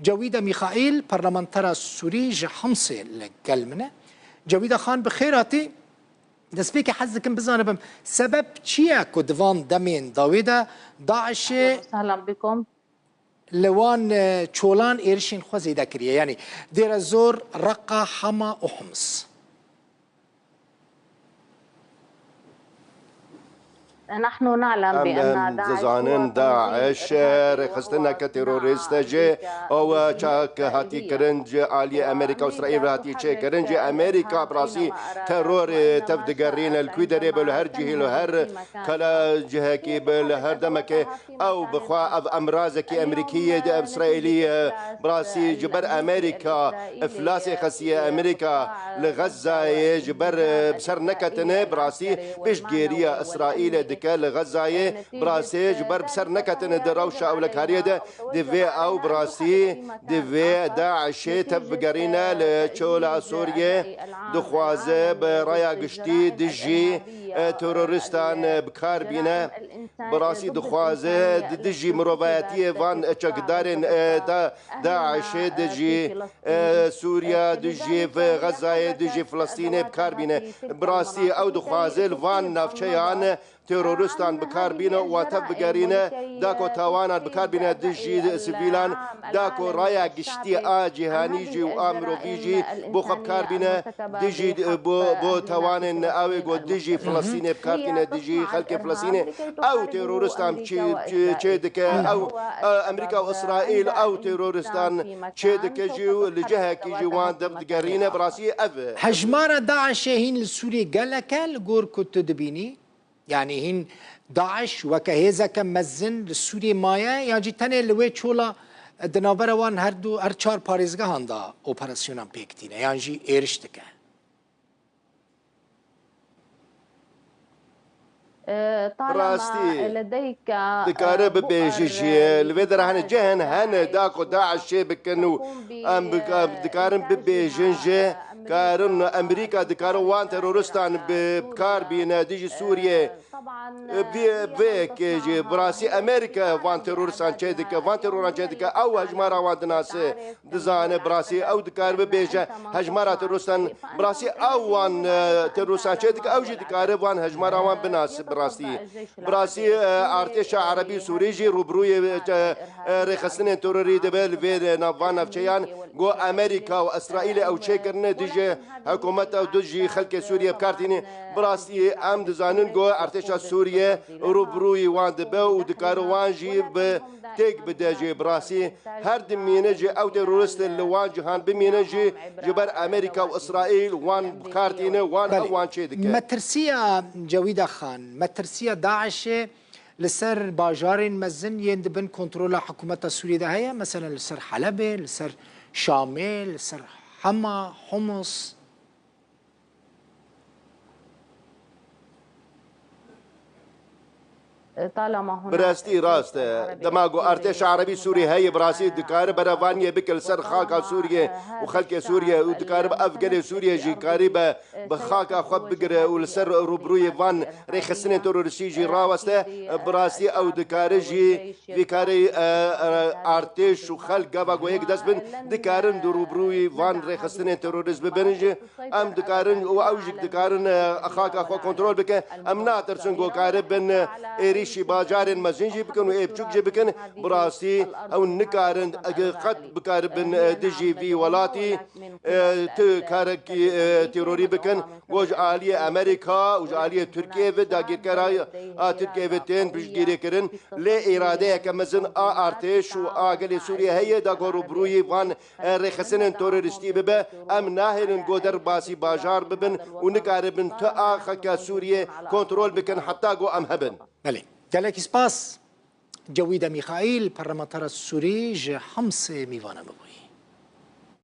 جويدة ميخائيل برلمانترا سوري جي حمصي لقلمنا. جويدة خان بخيراتي دسبيك حزكم بزانبم سبب چيا كدفان دمين داويدا داعش اهلا بكم لوان چولان ايرشين خوزي داكريه يعني دير زور رقة حما وحمص. نحن نعلم بأن داعش رخصتنا كتيروريست جي او هاتي كرنج عالية امريكا واسرائيل هاتي تشي كرنج امريكا براسي ترور تفدقرين الكويدري بالهر جهي لهر كلا جهكي بالهر دمك او بخوا اف امرازك امريكية اسرائيلية براسي جبر امريكا افلاسي خسية امريكا لغزة جبر بسر نكتن براسي بيش جيريا اسرائيل لغزة براسي جبر بسر نكتن دروشة أو لكارية دي أو براسي دي داعش تبقرينا لشولا سوريا دخوازة برايا قشتي دجي تورورستان بكار بينا براسي دخوازة دجي مروفاتية فان اتشاكدارين داعش دجي سوريا دجي في غزة دجي فلسطين بكار بينا براسي أو دخوازة الفان نافشيان تيرورستان بكار بينا واتب بقارينا داكو تاوانا بكار بينا دجي سيفيلان داكو رايا قشتي جهاني جي وامرو فيجي بو بكار بينا دجي بو تاوان اوي قو دجي فلسطيني بكار بينا دجي خلق فلسطيني او تيرورستان تشيدك او امريكا واسرائيل او تيرورستان تشيدك جيو لجهه كيجي وان دب قارينا براسي اف حجمارة داعش هين لسوريا قالك الجور كنت دبيني يعني هين داعش وكهيزا كم مزن لسوريا مايا يعني تاني لوي تشولا دنابروان هردو هر چار پاريزگاه هندا اوپراسيونان بيكتينه يعني جي ايرشتكه طالما لديك دكارب بيجي الفيدر هن جهن هن داكو داعش بكنو ام دكارن بيجنجه كارن امريكا دكارو وان تيرورستان بكار بينا ديجي سوريا بيك جي براسي امريكا وان تيرورستان تشيدك وان تيروران تشيدك او هجمارا وان ناس دزانه براسي او دكار بيجه هجمارا تيرورستان براسي او وان تيرورستان تشيدك او جي دكار وان هجمارا وان بناس براسي ارتش عربي سوري جي روبروي رخصتن توروري دبل في نافان افشيان جو امريكا واسرائيل او تشيكرن ديجي حكومت او دجي خلق سوريا بكارتيني براسي ام دزانن جو ارتش سوريا روبروي وان دبو ودكارو وان جي تيك بداجي براسي هر دمينجي او تيرورست اللي جهان بمينجي جبر امريكا واسرائيل وان بكارتيني وان وان تشيدك مترسيه جويده خان مترسيه داعش لسر باجارين مزن يندبن كنترول حكومة سوريا ده هي مثلا لسر حلبة لسر شامل لسر حما حمص طالما هناك براستي راست دماغو ارتش عربي سوري هي براسي دكار برافانيا بكل سر خاكا سوريا وخلق سوريا ودكار افغان سوريا جي قريبه بخاكا خب بقر ولسر روبروي فان ريخسن تورسي جي راوسته براسي او دكار جي فيكاري ارتش وخلق باغو هيك دسبن دكارن روبروي فان ريخسن تورس ببنجي ام دكارن او جي دكارن اخاكا خو كنترول بك ام ناترسن جو قاربن شي باجارن مزنجي بكن وابچوك جي بكن براسي او نكارن قد بكاربن دجي في ولاتي تكاركي تيروري بكن وج عاليه امريكا وج عاليه تركيا داغير كراي تركيا تين بجيري كرن لا اراده كمزن ارتش واغلي سوريا هي داغورو بروي فان رخصن تورستي بب ام ناهرن غودر باسي باجار ببن ونكاربن تا سوريا كنترول بكن حتى غو ام هبن بله گلک سپاس جویده میخائیل پرلمانتر سوری جه حمص میوانه ببوی